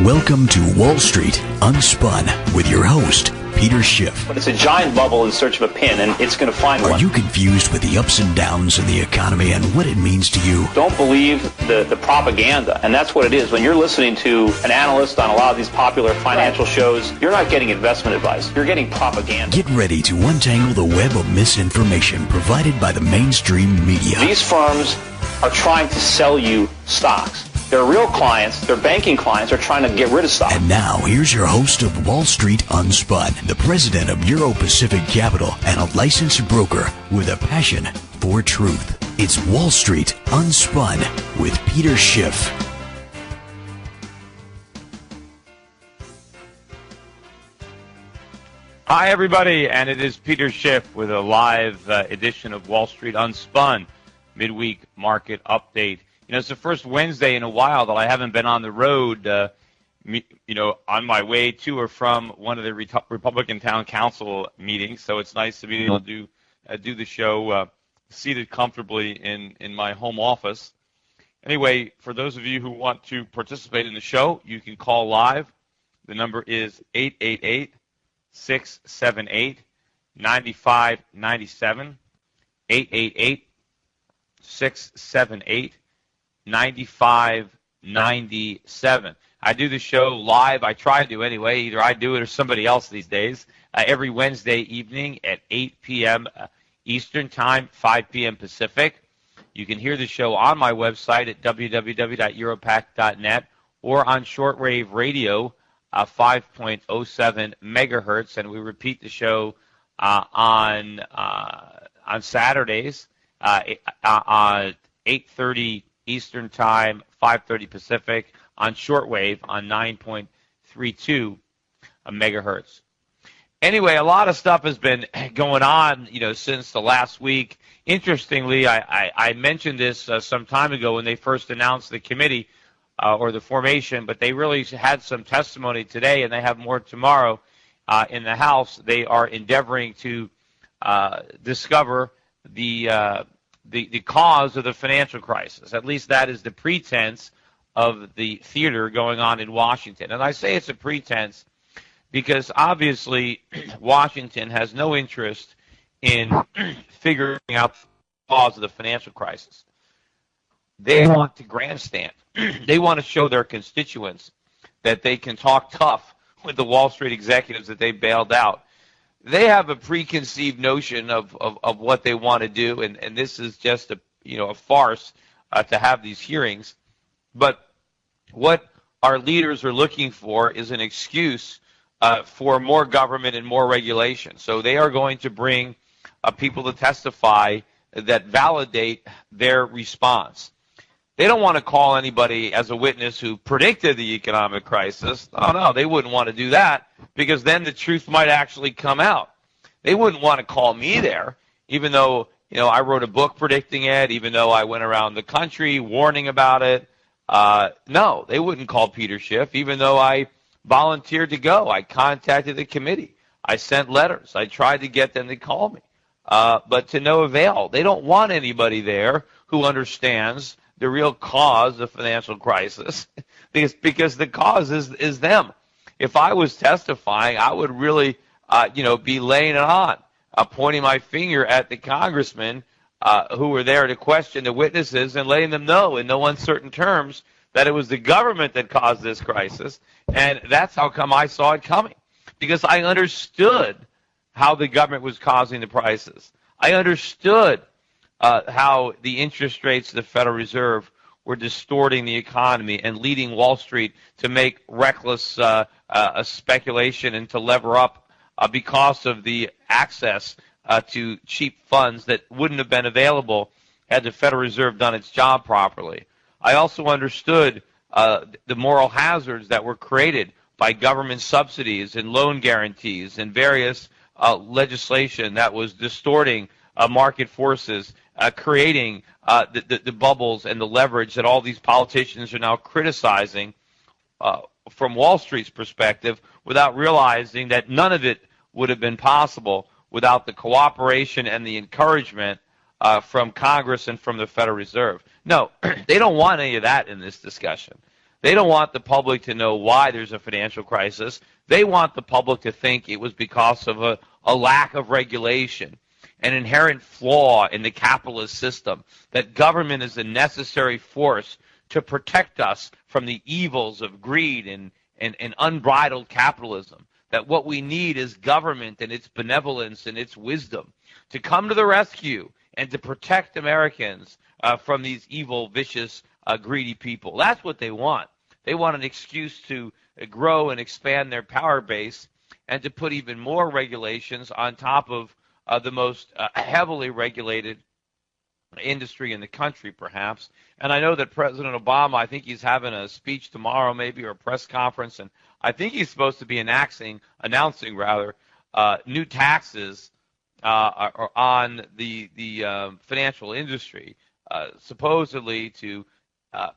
Welcome to Wall Street Unspun with your host, Peter Schiff. But it's a giant bubble in search of a pin, and it's going to find one. Are you confused with the ups and downs of the economy and what it means to you? Don't believe the propaganda, and that's what it is. When you're listening to an analyst on a lot of these popular financial shows, you're not getting investment advice. You're getting propaganda. Get ready to untangle the web of misinformation provided by the mainstream media. These firms are trying to sell you stocks. Their real clients, their banking clients, are trying to get rid of stock. And now, here's your host of Wall Street Unspun, the president of Euro Pacific Capital, and a licensed broker with a passion for truth. It's Wall Street Unspun with Peter Schiff. Hi, everybody, and it is Peter Schiff with a live edition of Wall Street Unspun, midweek market update. You know, it's the first Wednesday in a while that I haven't been on the road, on my way to or from one of the Republican Town Council meetings. So it's nice to be able to do the show seated comfortably in my home office. Anyway, for those of you who want to participate in the show, you can call live. The number is 888-678-9597, 888-678-9597. 9597. I do the show live. I try to anyway. Either I do it or somebody else these days. Every Wednesday evening at 8 p.m. Eastern Time, 5 p.m. Pacific. You can hear the show on my website at www.europac.net or on shortwave radio, 5.07 megahertz, and we repeat the show on Saturdays at 8:30 Eastern Time, 5:30 Pacific, on shortwave on 9.32 megahertz. Anyway, a lot of stuff has been going on, since the last week. Interestingly, I mentioned this some time ago when they first announced the committee or the formation, but they really had some testimony today, and they have more tomorrow in the House. They are endeavoring to discover the cause of the financial crisis. At least that is the pretense of the theater going on in Washington. And I say it's a pretense because obviously Washington has no interest in figuring out the cause of the financial crisis. They want to grandstand. They want to show their constituents that they can talk tough with the Wall Street executives that they bailed out. They have a preconceived notion of what they want to do, and this is just a farce to have these hearings. But what our leaders are looking for is an excuse for more government and more regulation. So they are going to bring people to testify that validate their response. They don't want to call anybody as a witness who predicted the economic crisis. Oh, no, they wouldn't want to do that because then the truth might actually come out. They wouldn't want to call me there, even though, I wrote a book predicting it, even though I went around the country warning about it. No, they wouldn't call Peter Schiff, even though I volunteered to go. I contacted the committee. I sent letters. I tried to get them to call me, but to no avail. They don't want anybody there who understands the real cause of financial crisis, because the cause is them. If I was testifying, I would really, be laying it on, pointing my finger at the congressmen who were there to question the witnesses and letting them know in no uncertain terms that it was the government that caused this crisis. And that's how come I saw it coming, because I understood how the government was causing the prices. I understood how the interest rates of the Federal Reserve were distorting the economy and leading Wall Street to make reckless speculation and to lever up because of the access to cheap funds that wouldn't have been available had the Federal Reserve done its job properly. I also understood the moral hazards that were created by government subsidies and loan guarantees and various legislation that was distorting market forces, creating the bubbles and the leverage that all these politicians are now criticizing from Wall Street's perspective, without realizing that none of it would have been possible without the cooperation and the encouragement from Congress and from the Federal Reserve. No, they don't want any of that in this discussion. They don't want the public to know why there's a financial crisis. They want the public to think it was because of a lack of regulation, an inherent flaw in the capitalist system, that government is a necessary force to protect us from the evils of greed and unbridled capitalism, that what we need is government and its benevolence and its wisdom to come to the rescue and to protect Americans from these evil, vicious, greedy people. That's what they want. They want an excuse to grow and expand their power base and to put even more regulations on top of the most heavily regulated industry in the country, perhaps. And I know that President Obama, I think he's having a speech tomorrow, maybe, or a press conference, and I think he's supposed to be announcing new taxes on the financial industry, supposedly to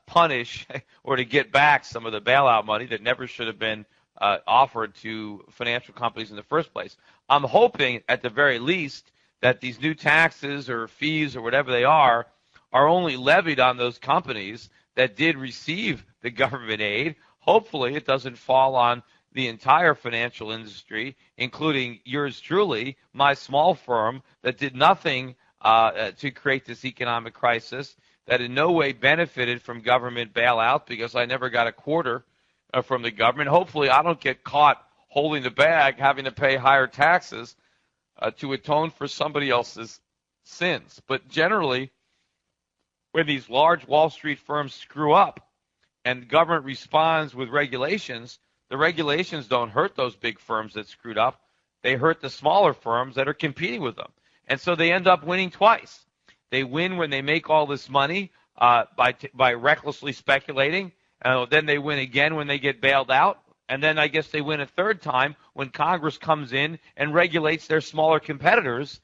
punish or to get back some of the bailout money that never should have been offered to financial companies in the first place. I'm hoping, at the very least, that these new taxes or fees or whatever they are only levied on those companies that did receive the government aid. Hopefully it doesn't fall on the entire financial industry, including yours truly, my small firm that did nothing to create this economic crisis, that in no way benefited from government bailout because I never got a quarter from the government. Hopefully I don't get caught holding the bag, having to pay higher taxes to atone for somebody else's sins. But generally, when these large Wall Street firms screw up and the government responds with regulations, the regulations don't hurt those big firms that screwed up. They hurt the smaller firms that are competing with them. And so they end up winning twice. They win when they make all this money by recklessly speculating. Then they win again when they get bailed out. And then I guess they win a third time when Congress comes in and regulates their smaller competitors,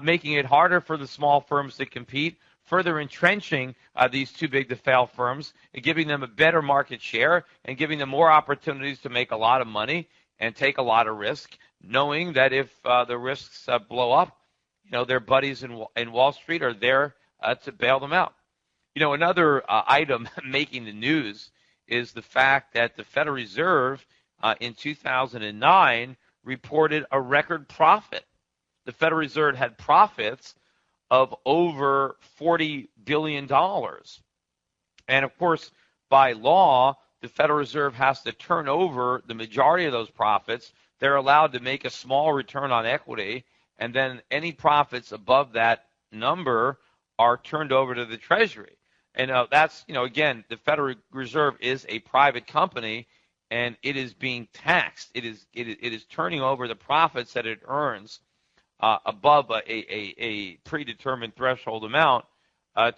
making it harder for the small firms to compete, further entrenching these too big to fail firms, and giving them a better market share and giving them more opportunities to make a lot of money and take a lot of risk, knowing that if the risks blow up, their buddies in Wall Street are there to bail them out. Another item making the news is the fact that the Federal Reserve in 2009 reported a record profit. The Federal Reserve had profits of over $40 billion. And of course, by law, the Federal Reserve has to turn over the majority of those profits. They're allowed to make a small return on equity, and then any profits above that number are turned over to the Treasury. And that's, again, the Federal Reserve is a private company, and it is being taxed. It is turning over the profits that it earns above a predetermined threshold amount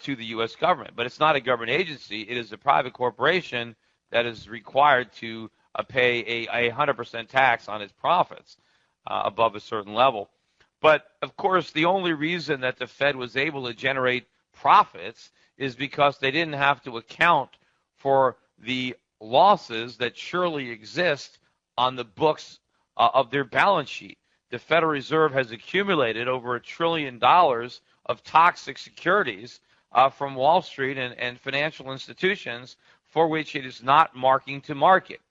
to the U.S. government. But it's not a government agency. It is a private corporation that is required to pay a 100% tax on its profits above a certain level. But, of course, the only reason that the Fed was able to generate profits is because they didn't have to account for the losses that surely exist on the books of their balance sheet. The Federal Reserve has accumulated over $1 trillion of toxic securities from Wall Street and financial institutions for which it is not marking to market.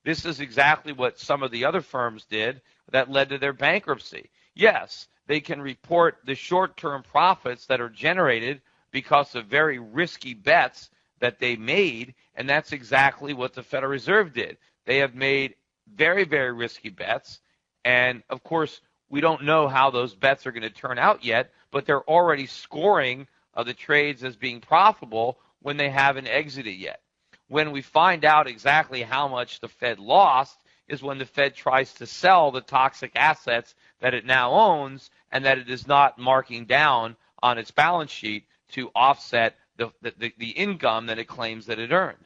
This is exactly what some of the other firms did that led to their bankruptcy. Yes, they can report the short-term profits that are generated because of very risky bets that they made, and that's exactly what the Federal Reserve did. They have made very, very risky bets, and of course, we don't know how those bets are going to turn out yet, but they're already scoring the trades as being profitable when they haven't exited yet. When we find out exactly how much the Fed lost is when the Fed tries to sell the toxic assets that it now owns and that it is not marking down on its balance sheet to offset the income that it claims that it earned.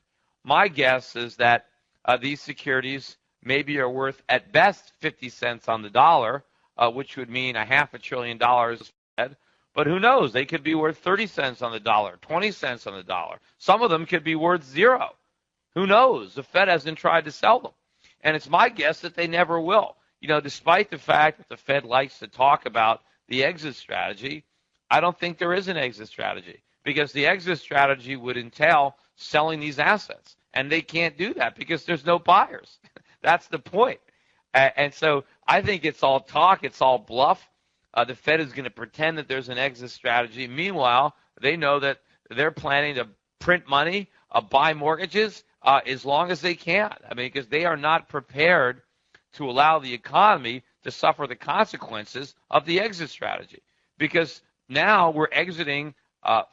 My guess is that these securities maybe are worth at best 50 cents on the dollar, which would mean $500 billion Fed. But who knows? They could be worth 30 cents on the dollar, 20 cents on the dollar. Some of them could be worth zero. Who knows? The Fed hasn't tried to sell them. And it's my guess that they never will. Despite the fact that the Fed likes to talk about the exit strategy, I don't think there is an exit strategy, because the exit strategy would entail selling these assets. and they can't do that because there's no buyers. That's the point. And so I think it's all talk, it's all bluff. The Fed is going to pretend that there's an exit strategy. Meanwhile, they know that they're planning to print money, buy mortgages as long as they can. I mean, because they are not prepared to allow the economy to suffer the consequences of the exit strategy. Because now we're exiting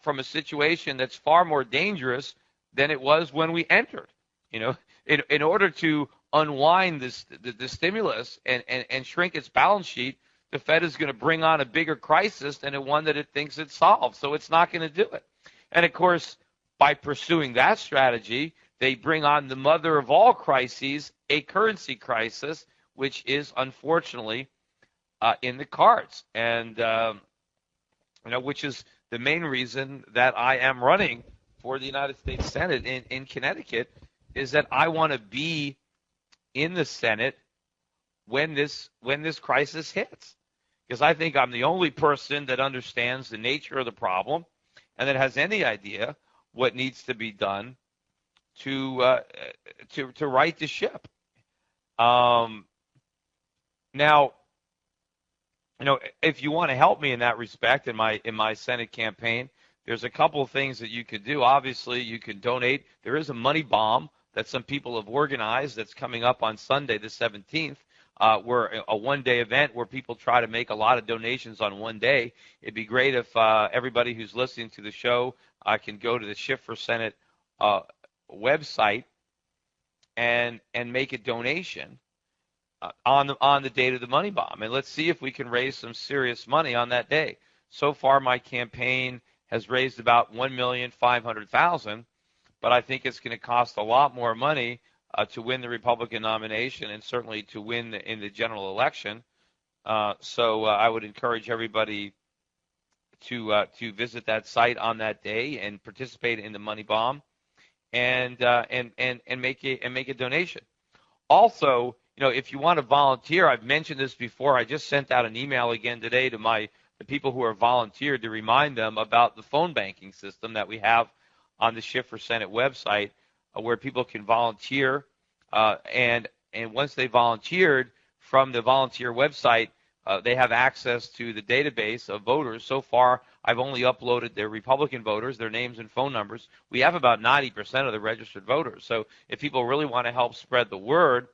from a situation that's far more dangerous than it was when we entered. You know, in order to unwind the stimulus and shrink its balance sheet, the Fed is going to bring on a bigger crisis than the one that it thinks it solved. So it's not going to do it. And, of course, by pursuing that strategy, they bring on the mother of all crises, a currency crisis, which is unfortunately in the cards. And, which is the main reason that I am running for the United States Senate in Connecticut, is that I want to be in the Senate when this crisis hits. Because I think I'm the only person that understands the nature of the problem and that has any idea what needs to be done to right the ship. Now, if you want to help me in that respect in my Senate campaign, there's a couple of things that you could do. Obviously, you can donate. There is a money bomb that some people have organized that's coming up on Sunday, the 17th. We're a one-day event where people try to make a lot of donations on one day. It'd be great if everybody who's listening to the show can go to the Schiff for Senate website and make a donation on the date of the money bomb. And let's see if we can raise some serious money on that day. So far, my campaign has raised about $1,500,000, but I think it's going to cost a lot more money to win the Republican nomination and certainly to win in the general election. So I would encourage everybody to visit that site on that day and participate in the money bomb and make a donation. Also, if you want to volunteer, I've mentioned this before. I just sent out an email again today to the people who are volunteered to remind them about the phone banking system that we have on the Schiff for Senate website, where people can volunteer, and once they volunteered from the volunteer website, they have access to the database of voters. So far, I've only uploaded their Republican voters, their names and phone numbers. We have about 90% of the registered voters. So if people really want to help spread the word,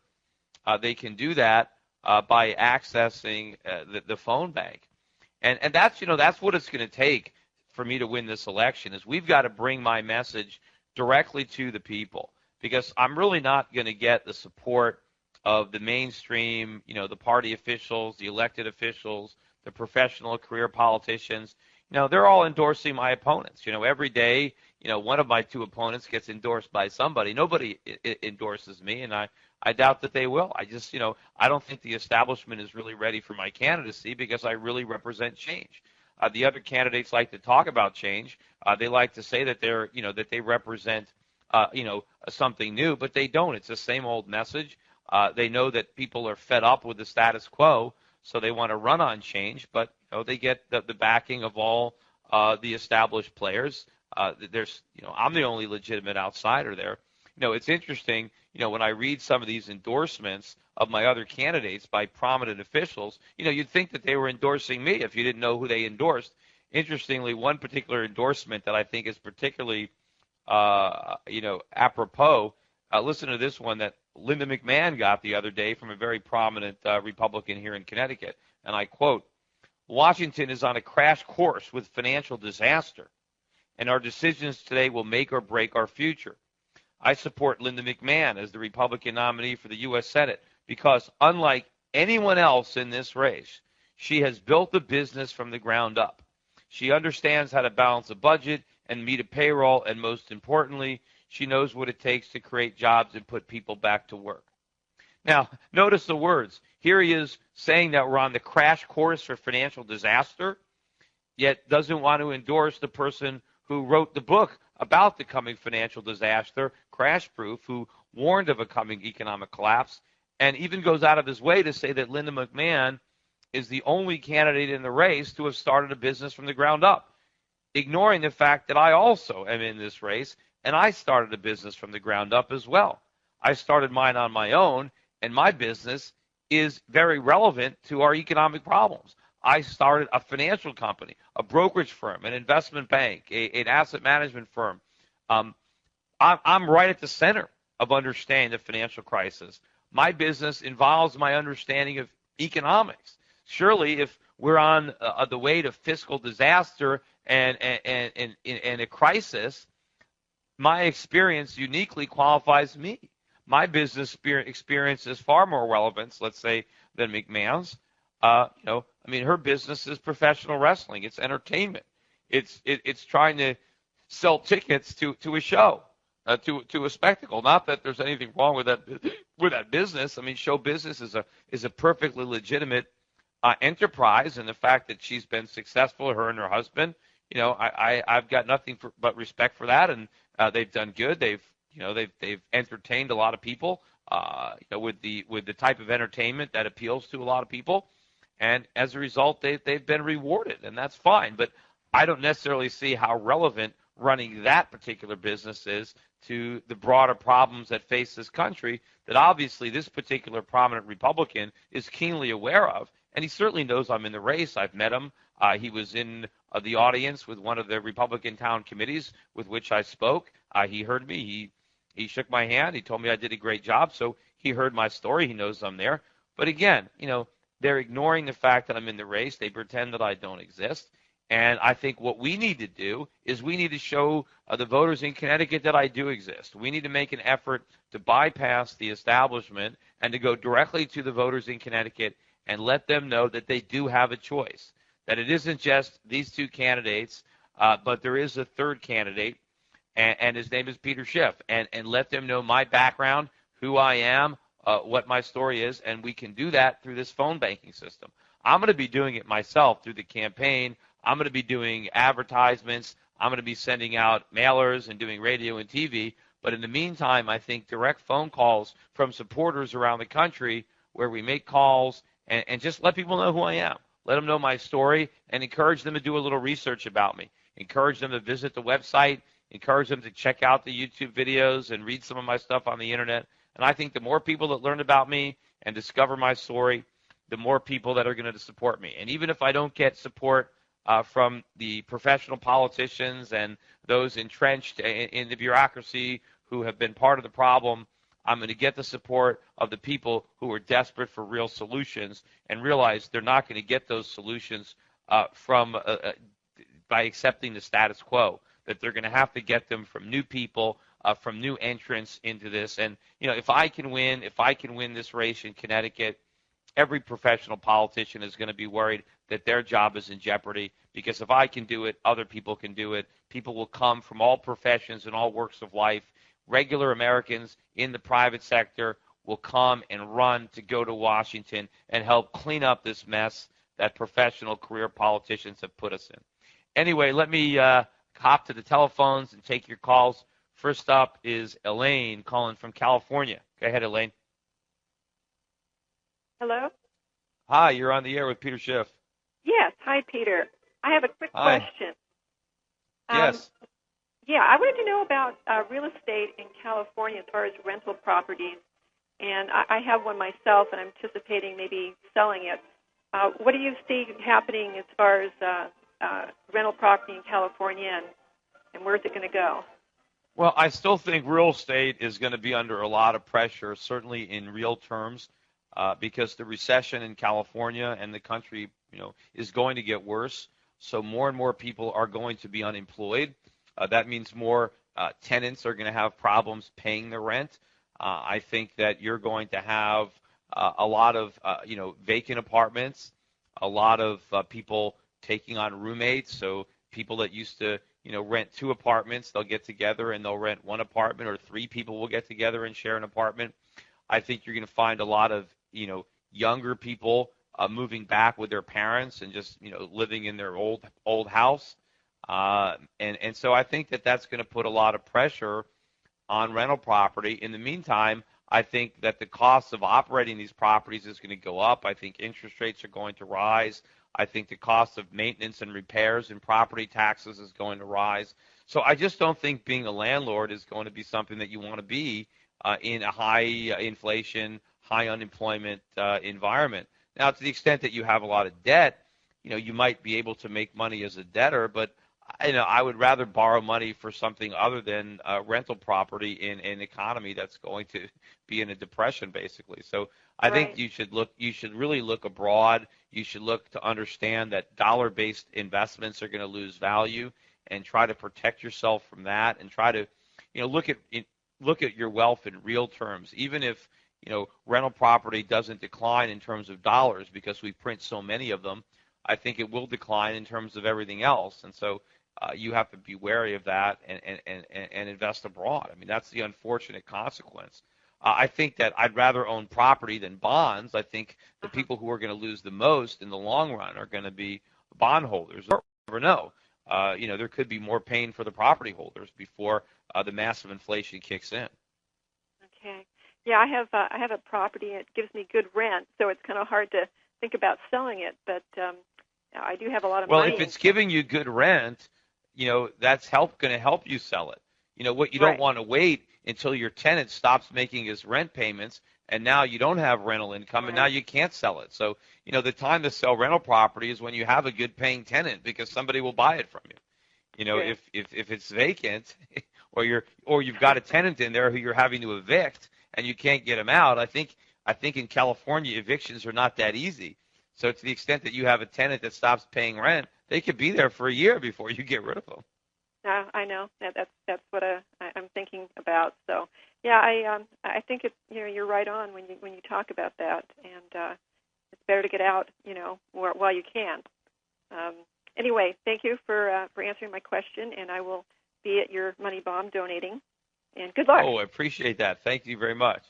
they can do that by accessing the phone bank. And that's what it's going to take for me to win this election, is we've got to bring my message directly to the people, because I'm really not going to get the support of the mainstream, the party officials, the elected officials, the professional career politicians. They're all endorsing my opponents. Every day, one of my two opponents gets endorsed by somebody. Nobody endorses me, and I doubt that they will. I just, I don't think the establishment is really ready for my candidacy, because I really represent change. The other candidates like to talk about change. They like to say that they're, that they represent, something new, but they don't. It's the same old message. They know that people are fed up with the status quo, so they want to run on change, but they get the backing of all the established players. There's, I'm the only legitimate outsider there. It's interesting, when I read some of these endorsements of my other candidates by prominent officials, you'd think that they were endorsing me if you didn't know who they endorsed. Interestingly, one particular endorsement that I think is particularly, apropos, listen to this one that Linda McMahon got the other day from a very prominent Republican here in Connecticut. And I quote, "Washington is on a crash course with financial disaster, and our decisions today will make or break our future. I support Linda McMahon as the Republican nominee for the U.S. Senate because, unlike anyone else in this race, she has built the business from the ground up. She understands how to balance a budget and meet a payroll, and most importantly, she knows what it takes to create jobs and put people back to work." Now, notice the words. Here he is saying that we're on the crash course for financial disaster, yet doesn't want to endorse the person who wrote the book about the coming financial disaster, Crash Proof, who warned of a coming economic collapse, and even goes out of his way to say that Linda McMahon is the only candidate in the race to have started a business from the ground up, ignoring the fact that I also am in this race And I started a business from the ground up as well. I started mine on my own, and my business is very relevant to our economic problems. I started a financial company, a brokerage firm, an investment bank, an asset management firm. I'm right at the center of understanding the financial crisis. My business involves my understanding of economics. Surely, if we're on the way to fiscal disaster and a crisis, my experience uniquely qualifies me. My business experience is far more relevant, let's say, than McMahon's. Her business is professional wrestling. It's entertainment. It's trying to sell tickets to a show, to a spectacle. Not that there's anything wrong with that business. I mean, show business is a perfectly legitimate enterprise, and the fact that she's been successful, her and her husband, I've got nothing but respect for that, and they've done good. They've entertained a lot of people, with the type of entertainment that appeals to a lot of people, and as a result, they've been rewarded, and that's fine. But I don't necessarily see how relevant running that particular business is to the broader problems that face this country that obviously this particular prominent Republican is keenly aware of, and he certainly knows I'm in the race. I've met him. He was in the audience with one of the Republican town committees with which I spoke. He heard me. He shook my hand. He told me I did a great job, so he heard my story. He knows I'm there. But again, they're ignoring the fact that I'm in the race. They pretend that I don't exist. And I think what we need to do is we need to show the voters in Connecticut that I do exist. We need to make an effort to bypass the establishment and to go directly to the voters in Connecticut and let them know that they do have a choice, that it isn't just these two candidates, but there is a third candidate, and his name is Peter Schiff, and let them know my background, who I am, what my story is, and we can do that through this phone banking system. I'm going to be doing it myself through the campaign. I'm going to be doing advertisements. I'm going to be sending out mailers and doing radio and TV. But in the meantime, I think direct phone calls from supporters around the country where we make calls and just let people know who I am. Let them know my story and encourage them to do a little research about me. Encourage them to visit the website. Encourage them to check out the YouTube videos and read some of my stuff on the internet. And I think the more people that learn about me and discover my story, the more people that are going to support me. And even if I don't get support from the professional politicians and those entrenched in the bureaucracy who have been part of the problem, I'm going to get the support of the people who are desperate for real solutions and realize they're not going to get those solutions by accepting the status quo, that they're going to have to get them from new people, from new entrants into this. And, if I can win this race in Connecticut, every professional politician is going to be worried that their job is in jeopardy, because if I can do it, other people can do it. People will come from all professions and all walks of life. Regular Americans in the private sector will come and run to go to Washington and help clean up this mess that professional career politicians have put us in. Anyway, let me hop to the telephones and take your calls. First up is Elaine calling from California. Go ahead, Elaine. Hello? Hi, you're on the air with Peter Schiff. Yes. Hi, Peter. I have a quick question. Yes. Yeah, I wanted to know about real estate in California as far as rental properties. And I have one myself, and I'm anticipating maybe selling it. What do you see happening as far as rental property in California, and where's it going to go? Well, I still think real estate is going to be under a lot of pressure, certainly in real terms, because the recession in California and the country, is going to get worse. So more and more people are going to be unemployed. That means more tenants are going to have problems paying the rent. I think that you're going to have a lot of, vacant apartments, a lot of people taking on roommates. So people that used to, rent 2 apartments, they'll get together and they'll rent 1 apartment, or 3 people will get together and share an apartment. I think you're going to find a lot of, younger people moving back with their parents and just, living in their old house. And so I think that that's going to put a lot of pressure on rental property. In the meantime, I think that the cost of operating these properties is going to go up. I think interest rates are going to rise. I think the cost of maintenance and repairs and property taxes is going to rise. So I just don't think being a landlord is going to be something that you want to be in a high inflation, high unemployment environment. Now, to the extent that you have a lot of debt, you might be able to make money as a debtor, but I would rather borrow money for something other than rental property in an economy that's going to be in a depression, basically. So I think you should really look abroad. You should look to understand that dollar-based investments are going to lose value, and try to protect yourself from that, and try to, look at your wealth in real terms. Even if, rental property doesn't decline in terms of dollars because we print so many of them, I think it will decline in terms of everything else. And so you have to be wary of that and invest abroad. I mean, that's the unfortunate consequence. I think that I'd rather own property than bonds. I think the people who are going to lose the most in the long run are going to be bondholders. You never know. There could be more pain for the property holders before the massive inflation kicks in. Okay. Yeah, I have a property. It gives me good rent, so it's kind of hard to think about selling it. But I do have a lot of money. Well, if it's giving you good rent, that's going to help you sell it. What you don't want to wait until your tenant stops making his rent payments, and now you don't have rental income, and now you can't sell it. So, the time to sell rental property is when you have a good paying tenant, because somebody will buy it from you. If it's vacant, or you've got a tenant in there who you're having to evict and you can't get them out, I think in California evictions are not that easy. So to the extent that you have a tenant that stops paying rent, they could be there for a year before you get rid of them. I know that's what I'm thinking about. So yeah, I think it's you're right on when you talk about that, and it's better to get out while you can. Anyway, thank you for answering my question, and I will be at your money bomb donating. And good luck. Oh, I appreciate that. Thank you very much.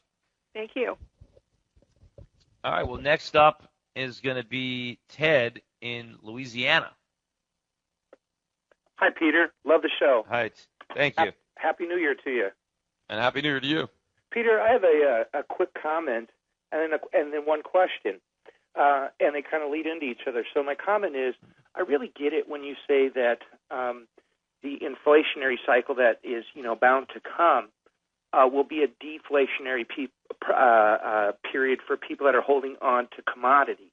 Thank you. All right. Well, next up is going to be Ted in Louisiana. Hi, Peter. Love the show. Hi. Thank you. Happy New Year to you. And Happy New Year to you. Peter, I have a quick comment and then one question, and they kind of lead into each other. So my comment is, I really get it when you say that the inflationary cycle that is bound to come will be a deflationary period for people that are holding on to commodities.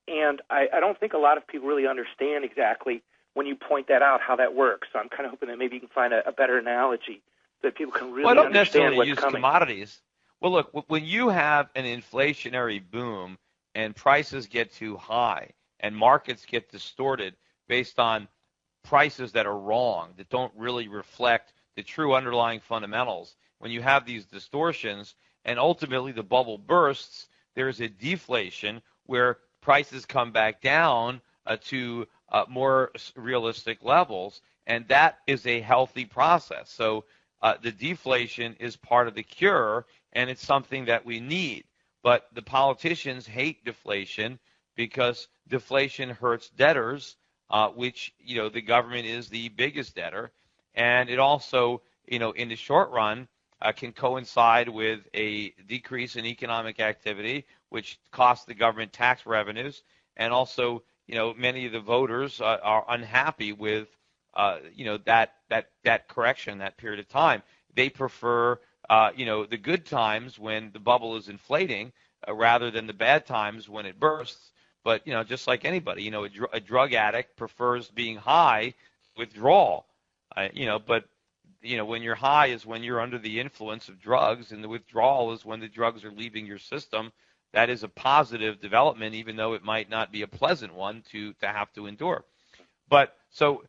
And I don't think a lot of people really understand exactly when you point that out how that works. So I'm kind of hoping that maybe you can find a better analogy so that people can really understand what's coming. I don't necessarily use commodities. Well, look, when you have an inflationary boom and prices get too high and markets get distorted based on prices that are wrong, that don't really reflect the true underlying fundamentals, when you have these distortions and ultimately the bubble bursts, there's a deflation where prices come back down to more realistic levels, and that is a healthy process. So the deflation is part of the cure, and it's something that we need. But the politicians hate deflation because deflation hurts debtors, which, the government is the biggest debtor. And it also, in the short run, can coincide with a decrease in economic activity, which costs the government tax revenues. And also, many of the voters are unhappy with, that correction, that period of time. They prefer, the good times when the bubble is inflating rather than the bad times when it bursts. But, just like anybody, a drug addict prefers being high withdrawal. But when you're high is when you're under the influence of drugs, and the withdrawal is when the drugs are leaving your system. That is a positive development, even though it might not be a pleasant one to have to endure. But so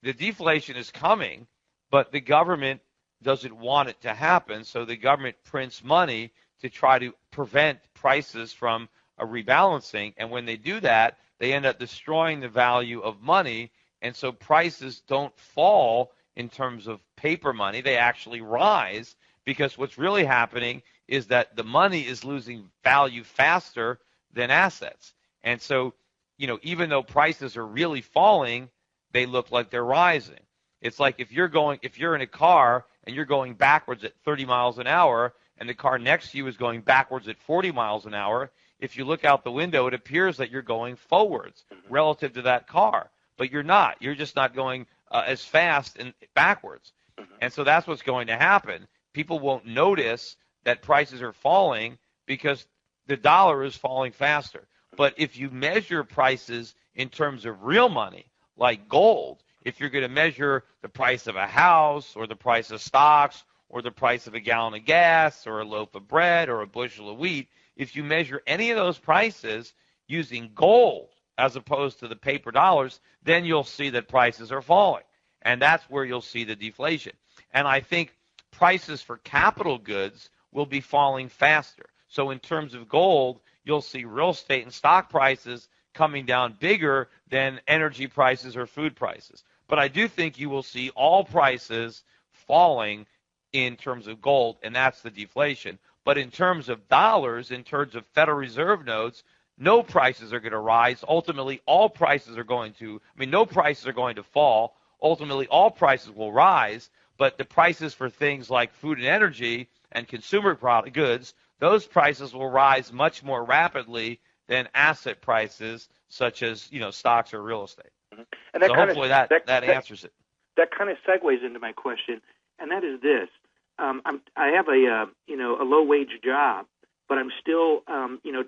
the deflation is coming, but the government doesn't want it to happen, so the government prints money to try to prevent prices from a rebalancing. And when they do that, they end up destroying the value of money, and so prices don't fall in terms of paper money. They actually rise, because what's really happening is that the money is losing value faster than assets. And so, even though prices are really falling, they look like they're rising. It's like if you're in a car and you're going backwards at 30 miles an hour and the car next to you is going backwards at 40 miles an hour, if you look out the window, it appears that you're going forwards relative to that car. But you're not. You're just not going as fast and backwards. And so that's what's going to happen. People won't notice that prices are falling because the dollar is falling faster. But if you measure prices in terms of real money, like gold, if you're going to measure the price of a house or the price of stocks or the price of a gallon of gas or a loaf of bread or a bushel of wheat, if you measure any of those prices using gold as opposed to the paper dollars, then you'll see that prices are falling. And that's where you'll see the deflation. And I think prices for capital goods will be falling faster. So in terms of gold, you'll see real estate and stock prices coming down bigger than energy prices or food prices. But I do think you will see all prices falling in terms of gold, and that's the deflation. But in terms of dollars, in terms of Federal Reserve notes, no prices are going to rise. Ultimately, all prices are going to, no prices are going to fall. Ultimately, all prices will rise, but the prices for things like food and energy and consumer product goods, those prices will rise much more rapidly than asset prices such as, stocks or real estate. Mm-hmm. And that so hopefully that answers it. That kind of segues into my question, and that is this. I have a low wage job, but I'm still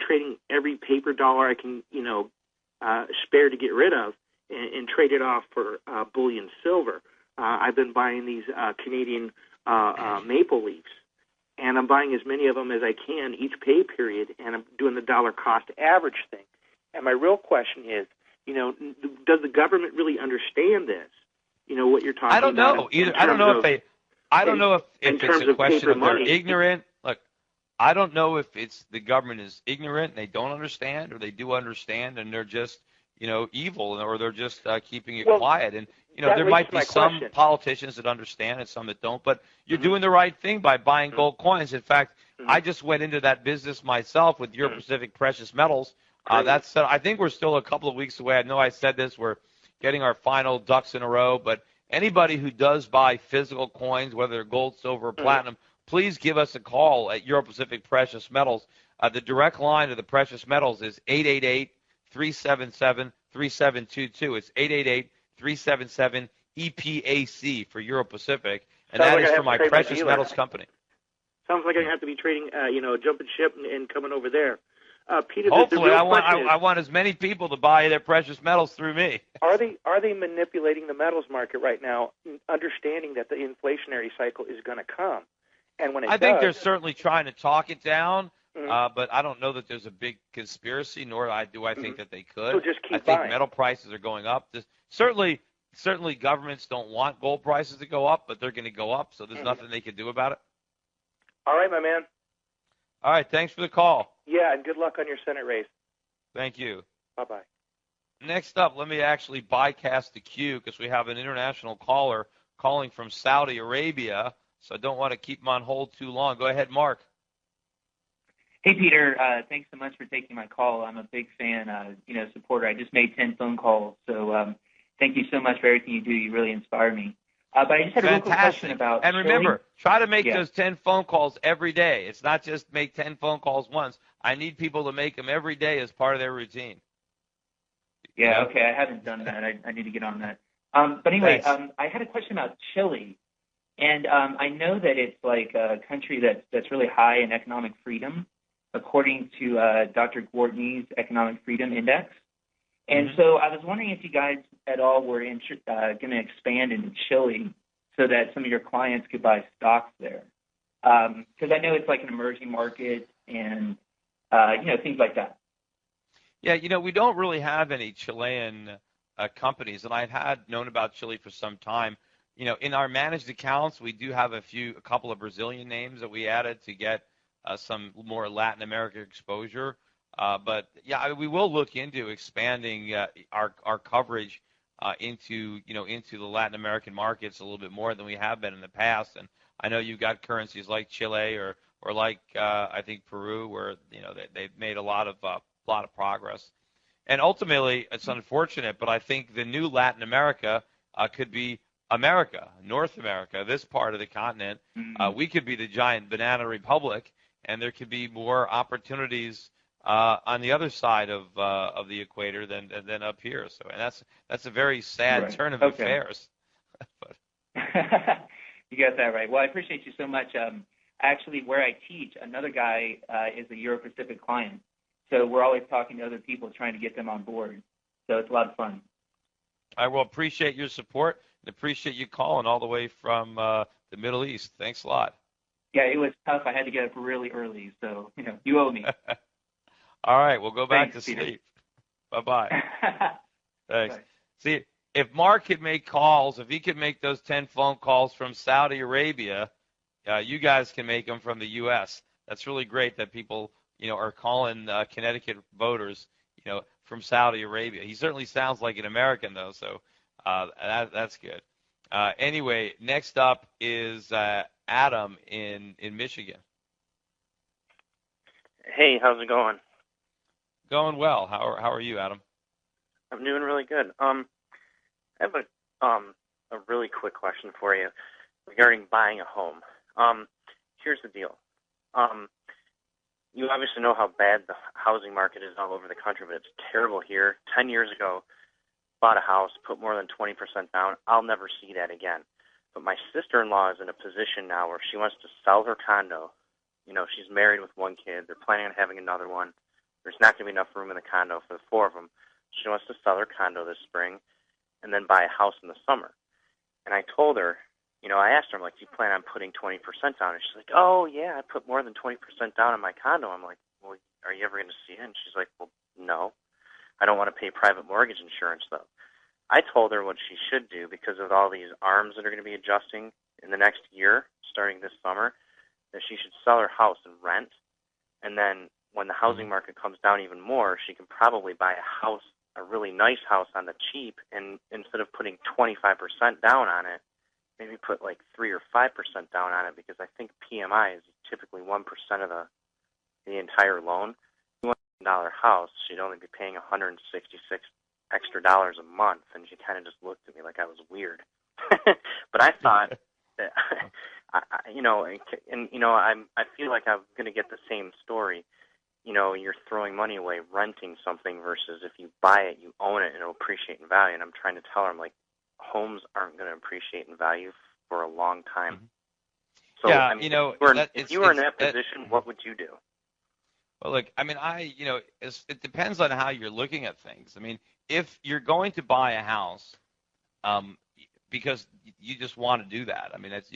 trading every paper dollar I can spare to get rid of and trade it off for bullion silver. I've been buying these Canadian maple leafs, and I'm buying as many of them as I can each pay period, and I'm doing the dollar cost average thing. And my real question is, does the government really understand this? What you're talking about? I don't know either. I don't know if they. I don't know if it's a question of they're ignorant. Look, I don't know if it's the government is ignorant and they don't understand, or they do understand and they're just evil, or they're just keeping it quiet. And there might be some politicians that understand and some that don't. But you're doing the right thing by buying gold coins. In fact, I just went into that business myself with Euro Pacific Precious Metals. I think we're still a couple of weeks away. I know I said this. We're getting our final ducks in a row, but anybody who does buy physical coins, whether they're gold, silver, or platinum, please give us a call at Euro Pacific Precious Metals. The direct line to the precious metals is 888-377-3722. It's 888-377-EPAC for Euro Pacific, and that is for my precious metals company. Sounds like I have to be trading, jumping ship and coming over there. Peter, hopefully, I want as many people to buy their precious metals through me. Are they manipulating the metals market right now, understanding that the inflationary cycle is going to come? And when I think they're certainly trying to talk it down, but I don't know that there's a big conspiracy, nor do I think that they could. So just keep I think buying. Metal prices are going up. Certainly governments don't want gold prices to go up, but they're going to go up, so there's nothing they can do about it. All right, my man. All right, thanks for the call. Yeah, and good luck on your Senate race. Thank you. Bye-bye. Next up, let me actually bycast the queue because we have an international caller calling from Saudi Arabia, so I don't want to keep him on hold too long. Go ahead, Mark. Hey, Peter. Thanks so much for taking my call. I'm a big fan, supporter. I just made 10 phone calls, so thank you so much for everything you do. You really inspire me. But I just had a real quick question about And remember, try to make those 10 phone calls every day. It's not just make 10 phone calls once. I need people to make them every day as part of their routine. Yeah, okay. I haven't done that. I need to get on that. But anyway, I had a question about Chile. And I know that it's like a country that's really high in economic freedom, according to Dr. Gwartney's Economic Freedom Index. And so I was wondering if you guys at all were going to expand into Chile so that some of your clients could buy stocks there. Because I know it's like an emerging market and, things like that. Yeah, we don't really have any Chilean companies, and I've known about Chile for some time. In our managed accounts, we do have a couple of Brazilian names that we added to get some more Latin America exposure. But yeah, we will look into expanding our coverage into the Latin American markets a little bit more than we have been in the past. And I know you've got currencies like Chile or like I think Peru, where they've made a lot of progress. And ultimately, it's unfortunate, but I think the new Latin America could be America, North America, this part of the continent. We could be the giant banana republic, and there could be more opportunities on the other side of the equator than up here. So, and that's a very sad turn of affairs. But you got that right. Well, I appreciate you so much. Actually, where I teach, another guy is a Euro-Pacific client. So we're always talking to other people, trying to get them on board. So it's a lot of fun. I will appreciate your support and appreciate you calling all the way from the Middle East. Thanks a lot. Yeah, it was tough. I had to get up really early, so you owe me. All right, we'll go back Thanks, to Peter. sleep. Bye-bye. Thanks. Bye. See, if Mark could make calls, if he could make those 10 phone calls from Saudi Arabia, you guys can make them from the U.S. That's really great that people, are calling Connecticut voters, from Saudi Arabia. He certainly sounds like an American, though, so that's good. Anyway, next up is Adam in Michigan. Hey, how's it going? Going well. How are you, Adam? I'm doing really good. I have a really quick question for you regarding buying a home. Here's the deal. You obviously know how bad the housing market is all over the country, but it's terrible here. 10 years ago, bought a house, put more than 20% down. I'll never see that again. But my sister-in-law is in a position now where she wants to sell her condo. She's married with one kid. They're planning on having another one. There's not going to be enough room in the condo for the four of them. She wants to sell her condo this spring and then buy a house in the summer. And I told her, I asked her, I'm like, do you plan on putting 20% down? And she's like, oh, yeah, I put more than 20% down on my condo. I'm like, well, are you ever going to see it? And she's like, well, no. I don't want to pay private mortgage insurance, though. I told her what she should do because of all these arms that are going to be adjusting in the next year, starting this summer, that she should sell her house and rent. And then when the housing market comes down even more, she can probably buy a really nice house on the cheap, and instead of putting 25% down on it, maybe put like 3 or 5% down on it, because I think PMI is typically 1% of the entire loan. $1,000 house, she'd only be paying $166 extra dollars a month, and she kind of just looked at me like I was weird. But I thought that, I feel like I'm going to get the same story. You're throwing money away renting something versus if you buy it, you own it, and it'll appreciate in value. And I'm trying to tell her, I'm like, homes aren't going to appreciate in value for a long time. Mm-hmm. So, yeah, if you were in that position, what would you do? Well, look, it depends on how you're looking at things. If you're going to buy a house, because you just want to do that, that's,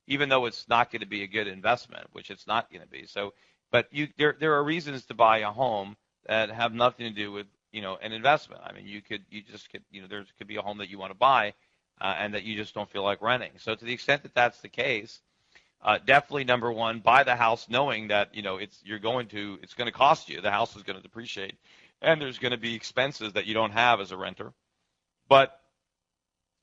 even though it's not going to be a good investment, which it's not going to be. So, but there are reasons to buy a home that have nothing to do with, an investment. There could be a home that you want to buy, and that you just don't feel like renting. So to the extent that that's the case, definitely number one, buy the house knowing that, it's going to cost you. The house is going to depreciate, and there's going to be expenses that you don't have as a renter. But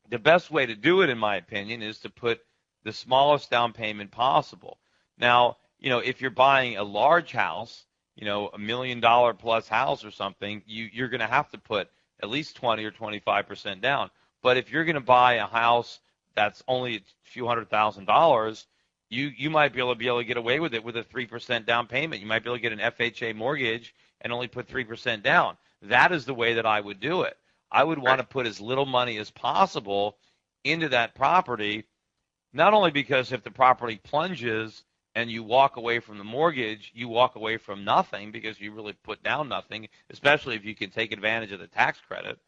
the best way to do it, in my opinion, is to put the smallest down payment possible. Now, if you're buying a large house, $1 million plus house or something, you're going to have to put at least 20 or 25% down. But if you're going to buy a house that's only a few $100,000, you might be able to get away with it with a 3% down payment. You might be able to get an FHA mortgage and only put 3% down. That is the way that I would do it. I would want to put as little money as possible into that property, not only because if the property plunges and you walk away from the mortgage, you walk away from nothing because you really put down nothing, especially if you can take advantage of the tax credit.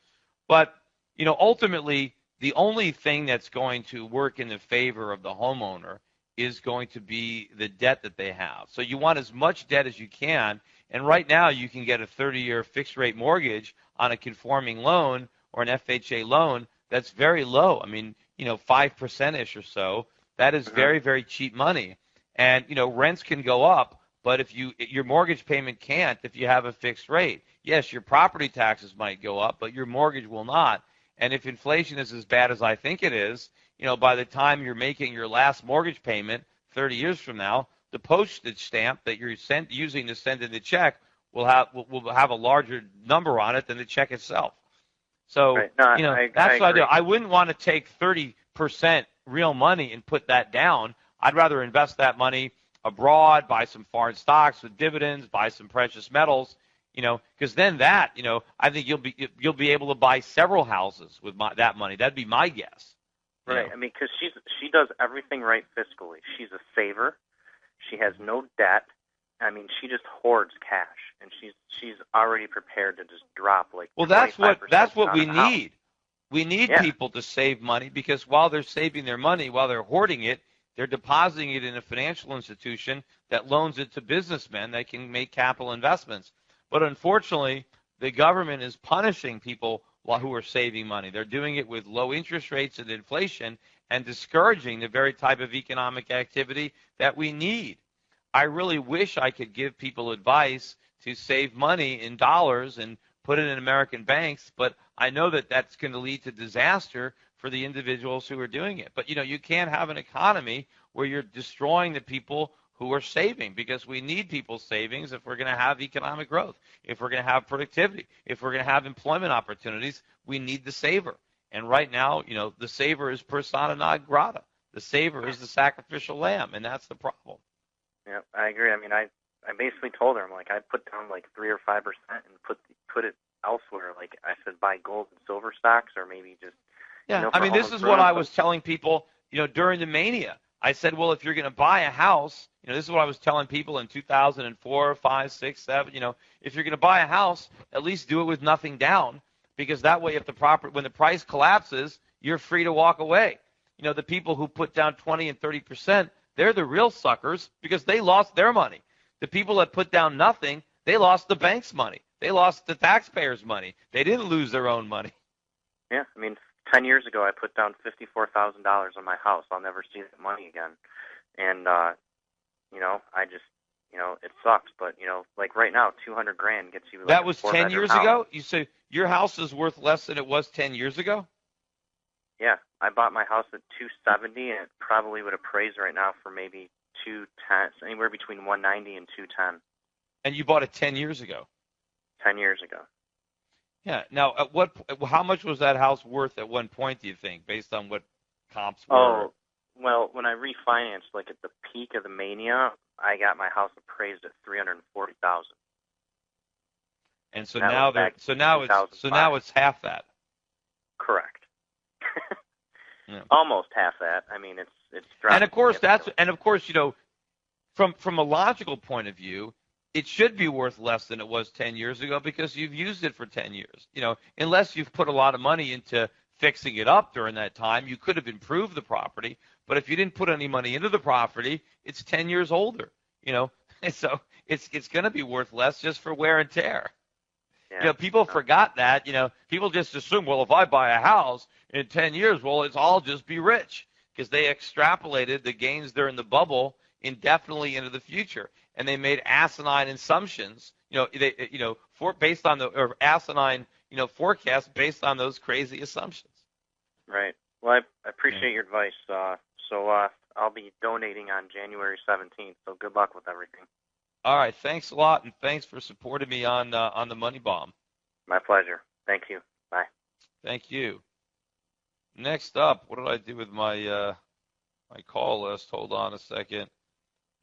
But, ultimately, the only thing that's going to work in the favor of the homeowner is going to be the debt that they have. So you want as much debt as you can, and right now you can get a 30-year fixed-rate mortgage on a conforming loan or an FHA loan that's very low. 5%-ish or so. That is very, very cheap money. And, rents can go up, but if your mortgage payment can't if you have a fixed rate. Yes, your property taxes might go up, but your mortgage will not. And if inflation is as bad as I think it is, by the time you're making your last mortgage payment 30 years from now, the postage stamp that you're using to send in the check will have a larger number on it than the check itself. So, that's what I do. I wouldn't want to take 30% real money and put that down. I'd rather invest that money abroad, buy some foreign stocks with dividends, buy some precious metals, because then I think you'll be able to buy several houses with that money. That'd be my guess. Right. I mean, because she does everything right fiscally. She's a saver. She has no debt. I mean, she just hoards cash, and she's already prepared to just drop like. Well, that's what we house. need. We need people to save money, because while they're saving their money, while they're hoarding it, they're depositing it in a financial institution that loans it to businessmen that can make capital investments. But unfortunately, the government is punishing people who are saving money. They're doing it with low interest rates and inflation, and discouraging the very type of economic activity that we need. I really wish I could give people advice to save money in dollars and put it in American banks, but I know that that's going to lead to disaster for the individuals who are doing it. But, you can't have an economy where you're destroying the people who are saving, because we need people's savings if we're going to have economic growth, if we're going to have productivity, if we're going to have employment opportunities. We need the saver. And right now, the saver is persona non grata. The saver is the sacrificial lamb, and that's the problem. Yeah, I agree. I mean, I basically told her, I'm like, I put down like 3 or 5% and put it elsewhere. Like I said, buy gold and silver stocks, or maybe just. Yeah, I mean, this is what I was telling people, during the mania. I said, well, if you're going to buy a house, this is what I was telling people in 2004, 5, 6, 7. If you're going to buy a house, at least do it with nothing down, because that way, when the price collapses, you're free to walk away. The people who put down 20 and 30%, they're the real suckers, because they lost their money. The people that put down nothing, they lost the bank's money. They lost the taxpayers' money. They didn't lose their own money. Yeah, I mean, 10 years ago, I put down $54,000 on my house. I'll never see that money again. And, I just, it sucks. But, like right now, $200,000 gets you. Like that was 10 years ago? You say your house is worth less than it was 10 years ago? Yeah, I bought my house at $270, and it probably would appraise right now for maybe $210, anywhere between $190 and $210. And you bought it 10 years ago? 10 years ago. Yeah. Now, how much was that house worth at one point, do you think, based on what comps were? Oh, well, when I refinanced, like at the peak of the mania, I got my house appraised at $340,000. And so now it's half that. Correct. Yeah. Almost half that. I mean, it's dropped. And of course, from a logical point of view, it should be worth less than it was 10 years ago, because you've used it for 10 years. Unless you've put a lot of money into fixing it up during that time, you could have improved the property. But if you didn't put any money into the property, it's 10 years older. And so it's going to be worth less just for wear and tear. Yeah. People forgot that. People just assume, well, if I buy a house in 10 years, well, I'll just be rich, because they extrapolated the gains during the bubble indefinitely into the future, and they made asinine assumptions. Based on asinine, forecasts based on those crazy assumptions. Right. Well, I appreciate your advice. So I'll be donating on January 17th. So good luck with everything. All right, thanks a lot, and thanks for supporting me on the Money Bomb. My pleasure. Thank you. Bye. Thank you. Next up, what did I do with my my call list? Hold on a second.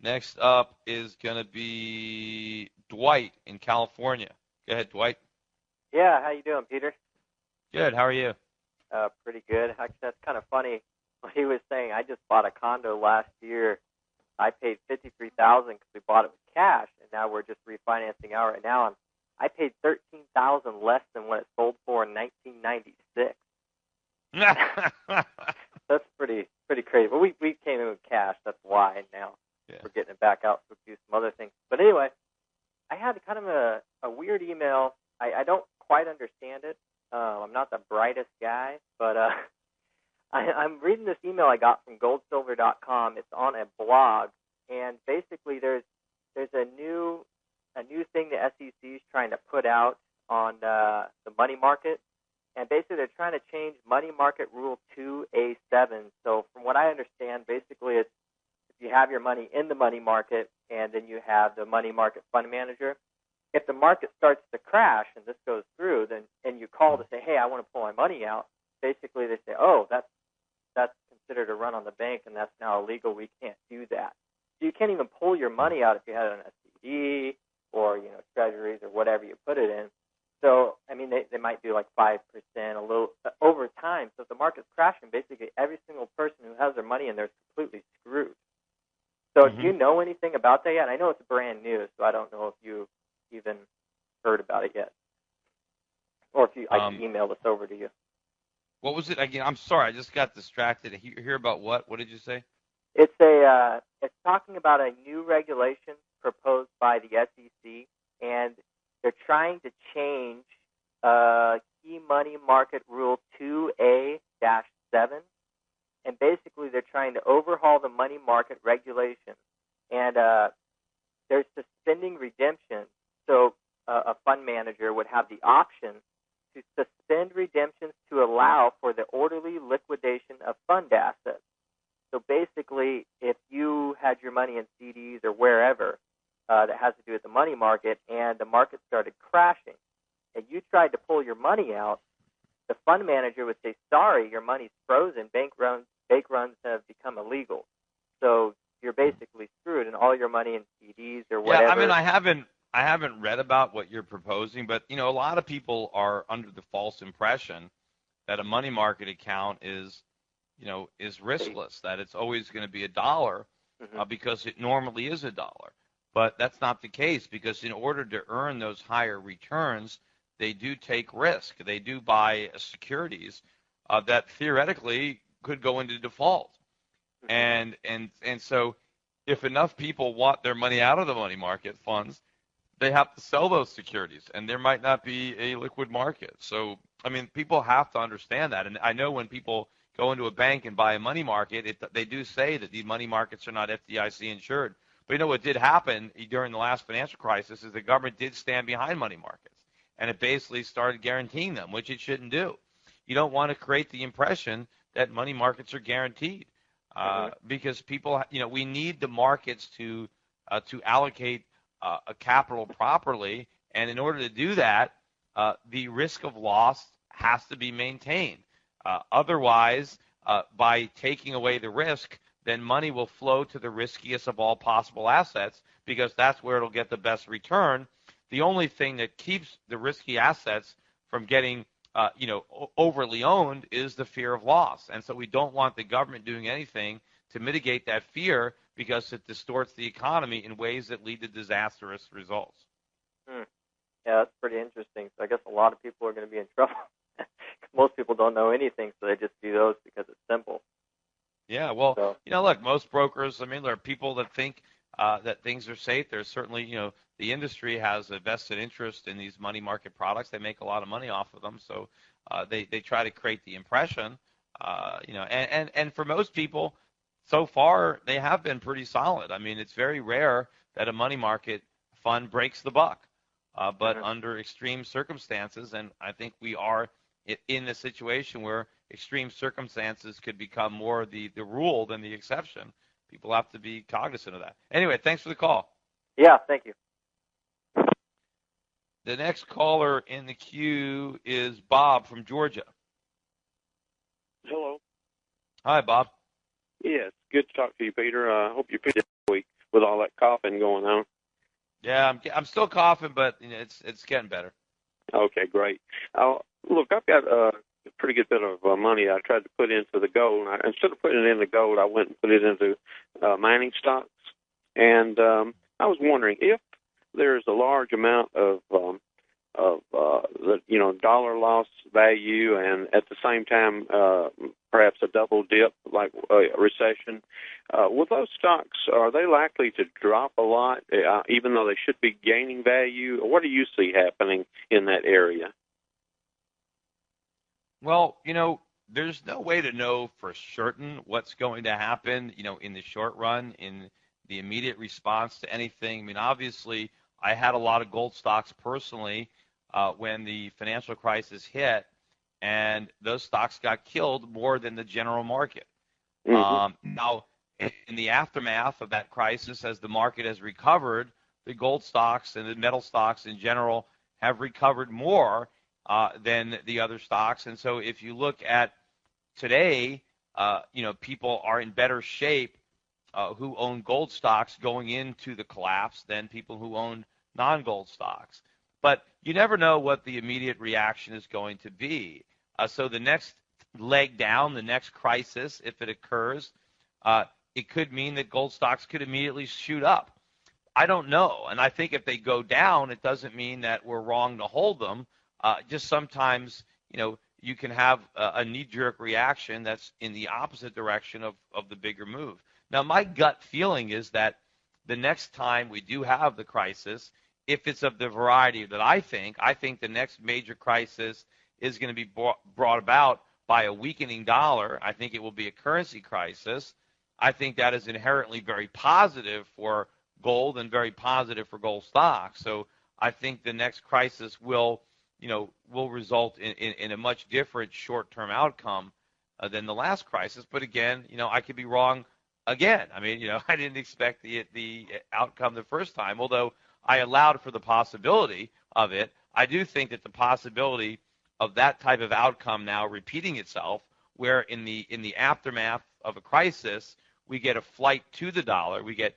Next up is going to be Dwight in California. Go ahead, Dwight. Yeah, how you doing, Peter? Good. How are you? Pretty good. Actually, that's kind of funny. What he was saying, I just bought a condo last year. I paid $53,000 because we bought it with cash, and now we're just refinancing out right now. And I paid $13,000 less than what it sold for in 1996. That's pretty crazy. But we came in with cash. That's why. And now we're getting it back out so we can do some other things. But anyway, I had kind of a weird email. I don't quite understand it. I'm not the brightest guy, but I'm reading this email I got from goldsilver.com. It's on a blog, and basically there's a new thing the SEC is trying to put out on the money market, and basically they're trying to change money market rule 2A7. So from what I understand, basically it's if you have your money in the money market and then you have the money market fund manager, if the market starts to crash and this goes through, then and you call to say, hey, I want to pull my money out, basically they say, oh, that's considered a run on the bank, and that's now illegal. We can't do that. So you can't even pull your money out if you had it on a CD or treasuries or whatever you put it in. So, I mean, they might do like 5%, a little over time. So if the market's crashing, basically every single person who has their money in there is completely screwed. So do you know anything about that yet? I know it's brand new, so I don't know if you even heard about it yet. Or if I can email this over to you. What was it again? I'm sorry, I just got distracted. Hear about what? What did you say? It's it's talking about a new regulation proposed by the SEC, and they're trying to change Key Money Market Rule 2A-7, and basically they're trying to overhaul the money market regulation, and they're suspending redemption. So a fund manager would have the option to suspend redemptions to allow for the orderly liquidation of fund assets. So basically, if you had your money in CDs or wherever that has to do with the money market and the market started crashing and you tried to pull your money out, the fund manager would say, sorry, your money's frozen. Bank runs have become illegal. So you're basically screwed and all your money in CDs or whatever. Yeah, I mean, I haven't read about what you're proposing, but, you know, a lot of people are under the false impression that a money market account is riskless, that it's always going to be $1 because it normally is $1. But that's not the case, because in order to earn those higher returns, they do take risk. They do buy securities that theoretically could go into default. And so if enough people want their money out of the money market funds, they have to sell those securities, and there might not be a liquid market. So, I mean, people have to understand that. And I know when people go into a bank and buy a money market, they do say that the money markets are not FDIC insured. But, you know, what did happen during the last financial crisis is the government did stand behind money markets, and it basically started guaranteeing them, which it shouldn't do. You don't want to create the impression that money markets are guaranteed because people, you know, we need the markets to allocate a capital properly, and in order to do that, the risk of loss has to be maintained. Otherwise, by taking away the risk, then money will flow to the riskiest of all possible assets, because that's where it'll get the best return. The only thing that keeps the risky assets from getting overly owned is the fear of loss. And so we don't want the government doing anything to mitigate that fear, because it distorts the economy in ways that lead to disastrous results. Yeah, that's pretty interesting. So I guess a lot of people are going to be in trouble. Most people don't know anything, so they just do those because it's simple. Yeah, well, look, most brokers, I mean, there are people that think that things are safe. There's certainly, the industry has a vested interest in these money market products. They make a lot of money off of them, so they try to create the impression, and for most people, so far, they have been pretty solid. I mean, it's very rare that a money market fund breaks the buck, but under extreme circumstances, and I think we are in a situation where extreme circumstances could become more the rule than the exception. People have to be cognizant of that. Anyway, thanks for the call. Yeah, thank you. The next caller in the queue is Bob from Georgia. Hello. Hi, Bob. Yes, good to talk to you, Peter. I hope you're feeling this week with all that coughing going on. Yeah, I'm still coughing, but it's getting better. Okay, great. Look, I've got a pretty good bit of money I tried to put into the gold. Instead of putting it in the gold, I went and put it into mining stocks. And I was wondering if there's a large amount of dollar loss value, and at the same time perhaps a double dip like a recession. With those stocks, are they likely to drop a lot, even though they should be gaining value? What do you see happening in that area? Well, there's no way to know for certain what's going to happen, in the short run, in the immediate response to anything. I mean, obviously, I had a lot of gold stocks personally when the financial crisis hit, and those stocks got killed more than the general market. Now, in the aftermath of that crisis, as the market has recovered, the gold stocks and the metal stocks in general have recovered more than the other stocks. And so if you look at today, people are in better shape who own gold stocks going into the collapse than people who own non-gold stocks. But you never know what the immediate reaction is going to be. So the next leg down, the next crisis, if it occurs, it could mean that gold stocks could immediately shoot up. I don't know. And I think if they go down, it doesn't mean that we're wrong to hold them. Just sometimes, you can have a knee-jerk reaction that's in the opposite direction of the bigger move. Now, my gut feeling is that the next time we do have the crisis, if it's of the variety that I think the next major crisis is going to be brought about by a weakening dollar. I think it will be a currency crisis. I think that is inherently very positive for gold and very positive for gold stocks. So I think the next crisis will result in a much different short-term outcome than the last crisis. But again, I could be wrong again. I mean, I didn't expect the outcome the first time, although I allowed for the possibility of it. I do think that the possibility of that type of outcome now repeating itself, where in the aftermath of a crisis, we get a flight to the dollar, we get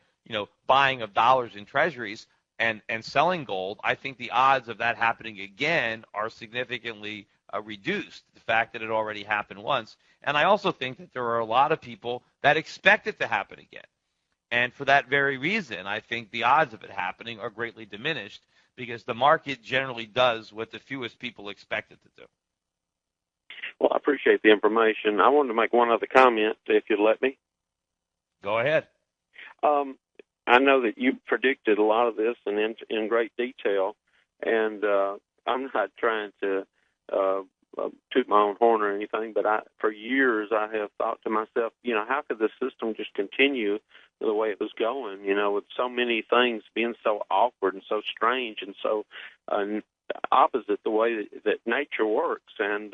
buying of dollars in treasuries and selling gold. I think the odds of that happening again are significantly reduced, the fact that it already happened once. And I also think that there are a lot of people that expect it to happen again. And for that very reason, I think the odds of it happening are greatly diminished, because the market generally does what the fewest people expect it to do. Well, I appreciate the information. I wanted to make one other comment, if you'd let me. Go ahead. I know that you predicted a lot of this and in great detail, and I'm not trying to toot my own horn or anything, but for years I have thought to myself, how could the system just continue the way it was going, with so many things being so awkward and so strange and so opposite the way that nature works. And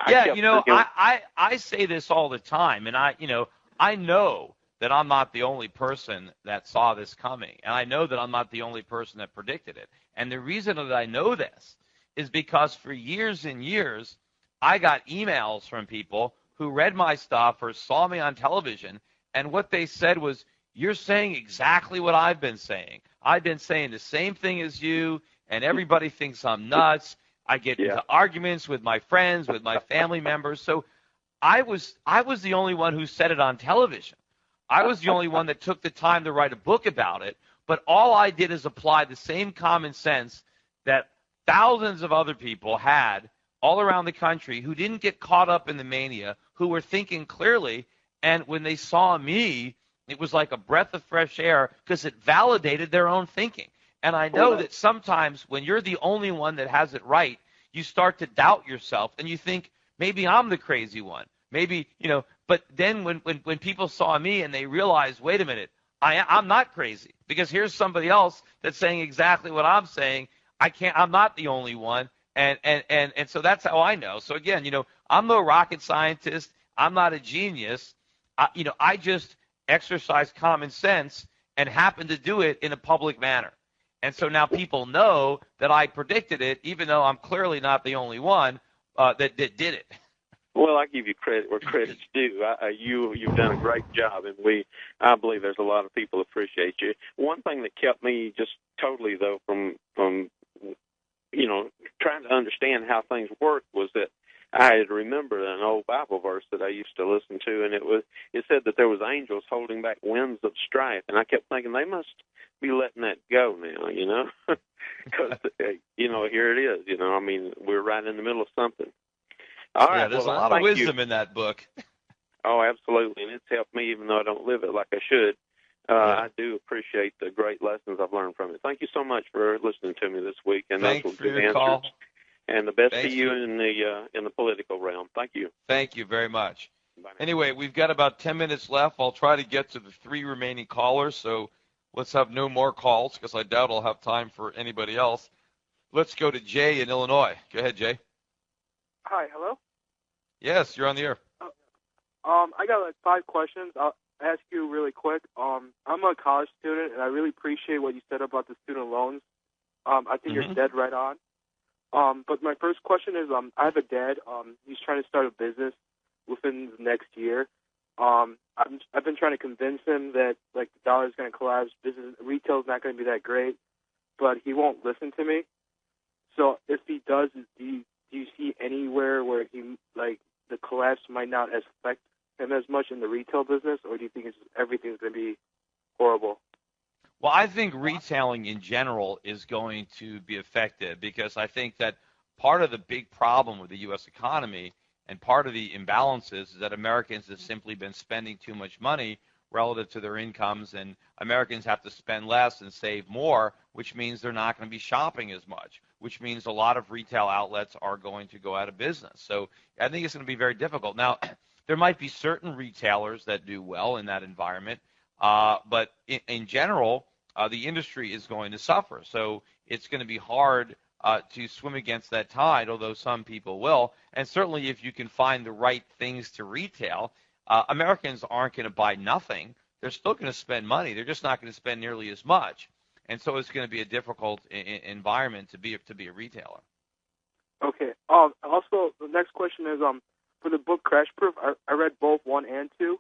I say this all the time, and I know that I'm not the only person that saw this coming, and I know that I'm not the only person that predicted it. And the reason that I know this is because for years and years, I got emails from people who read my stuff or saw me on television, and what they said was, "You're saying exactly what I've been saying. I've been saying the same thing as you, and everybody thinks I'm nuts. I get into arguments with my friends, with my family members." So I was the only one who said it on television. I was the only one that took the time to write a book about it, but all I did is apply the same common sense that thousands of other people had all around the country who didn't get caught up in the mania, who were thinking clearly, and when they saw me, it was like a breath of fresh air because it validated their own thinking. And I know that sometimes when you're the only one that has it right, you start to doubt yourself, and you think, maybe I'm the crazy one. Maybe, but then when people saw me and they realized, wait a minute, I'm not crazy, because here's somebody else that's saying exactly what I'm saying. I'm not the only one. And so that's how I know. So again, I'm no rocket scientist. I'm not a genius. I just exercise common sense and happen to do it in a public manner. And so now people know that I predicted it, even though I'm clearly not the only one that did it. Well, I give you credit where credit's due. You've done a great job, and I believe there's a lot of people that appreciate you. One thing that kept me just totally, though, from trying to understand how things work was that I had remembered an old Bible verse that I used to listen to, and it said that there was angels holding back winds of strife, and I kept thinking they must be letting that go now, because here it is, I mean, we're right in the middle of something. All right, there's a lot of wisdom in that book. Oh, absolutely, and it's helped me even though I don't live it like I should. I do appreciate the great lessons I've learned from it. Thank you so much for listening to me this week, and thanks for your call. And the best to you in the political realm. Thank you. Thank you very much. Anyway, we've got about 10 minutes left. I'll try to get to the 3 remaining callers, so let's have no more calls because I doubt I'll have time for anybody else. Let's go to Jay in Illinois. Go ahead, Jay. Hi, hello? Yes, you're on the air. I got like 5 questions. I'll ask you really quick. I'm a college student, and I really appreciate what you said about the student loans. I think you're dead right on. But my first question is, I have a dad. He's trying to start a business within the next year. I've been trying to convince him that like the dollar is going to collapse, retail is not going to be that great. but he won't listen to me. So if he does, do you see anywhere where the collapse might not affect him as much in the retail business, or do you think everything's going to be horrible? Well, I think retailing in general is going to be affected because I think that part of the big problem with the U.S. economy and part of the imbalances is that Americans have simply been spending too much money relative to their incomes, and Americans have to spend less and save more, which means they're not going to be shopping as much, which means a lot of retail outlets are going to go out of business. So I think it's going to be very difficult. Now, there might be certain retailers that do well in that environment, but in general, the industry is going to suffer. So it's going to be hard to swim against that tide, although some people will. And certainly if you can find the right things to retail, Americans aren't going to buy nothing. They're still going to spend money. They're just not going to spend nearly as much. And so it's going to be a difficult environment to be a retailer. Okay. Also, the next question is for the book Crash Proof, I read both 1 and 2.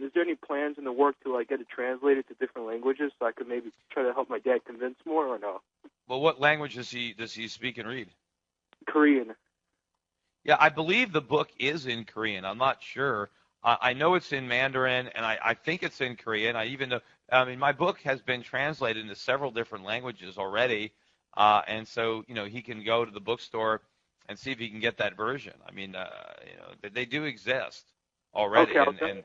Is there any plans in the work to get it translated to different languages so I could maybe try to help my dad convince more, or no? Well, what language does he speak and read? Korean. Yeah, I believe the book is in Korean. I'm not sure. I know it's in Mandarin, and I think it's in Korean. My book has been translated into several different languages already, and so he can go to the bookstore and see if he can get that version. They do exist already, Okay,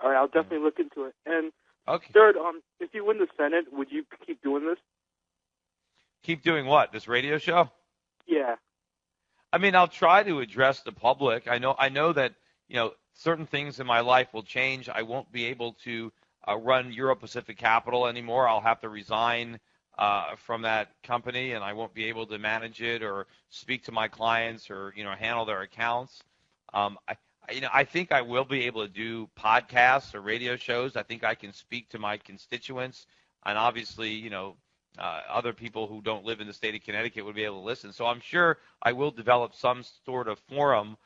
All right, I'll definitely look into it. And okay. Third, if you win the Senate, would you keep doing this? Keep doing what? This radio show? Yeah. I'll try to address the public. I know that certain things in my life will change. I won't be able to run Euro Pacific Capital anymore. I'll have to resign from that company, and I won't be able to manage it or speak to my clients or handle their accounts. I think I will be able to do podcasts or radio shows. I think I can speak to my constituents, and obviously, other people who don't live in the state of Connecticut would be able to listen. So I'm sure I will develop some sort of forum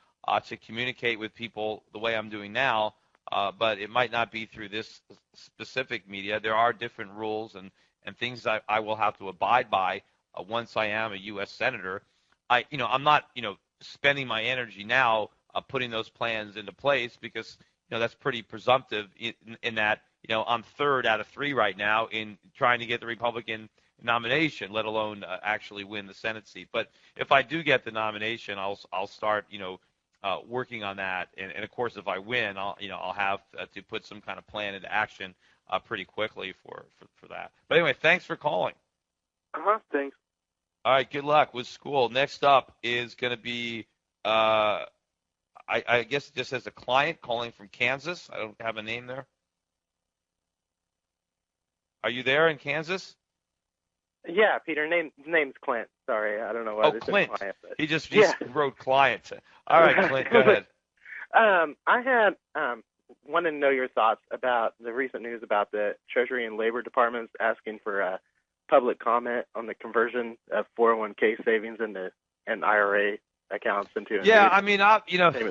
to communicate with people the way I'm doing now, but it might not be through this specific media. There are different rules and things that I will have to abide by once I am a U.S. Senator. I'm not, spending my energy now putting those plans into place because, that's pretty presumptive in that, I'm 3rd out of 3 right now in trying to get the Republican nomination, let alone actually win the Senate seat. But if I do get the nomination, I'll start, working on that. And of course, if I win, I'll have to put some kind of plan into action pretty quickly for that. But anyway, thanks for calling. Thanks. All right, good luck with school. Next up is going to be, I guess it just says a client calling from Kansas. I don't have a name there. Are you there in Kansas? Yeah, Peter. Name's Clint. Sorry, I don't know why. Oh, Clint. Client, but... He just wrote client. All right, Clint, go ahead. I had wanted to know your thoughts about the recent news about the Treasury and Labor Departments asking for public comment on the conversion of 401k savings and IRA accounts into.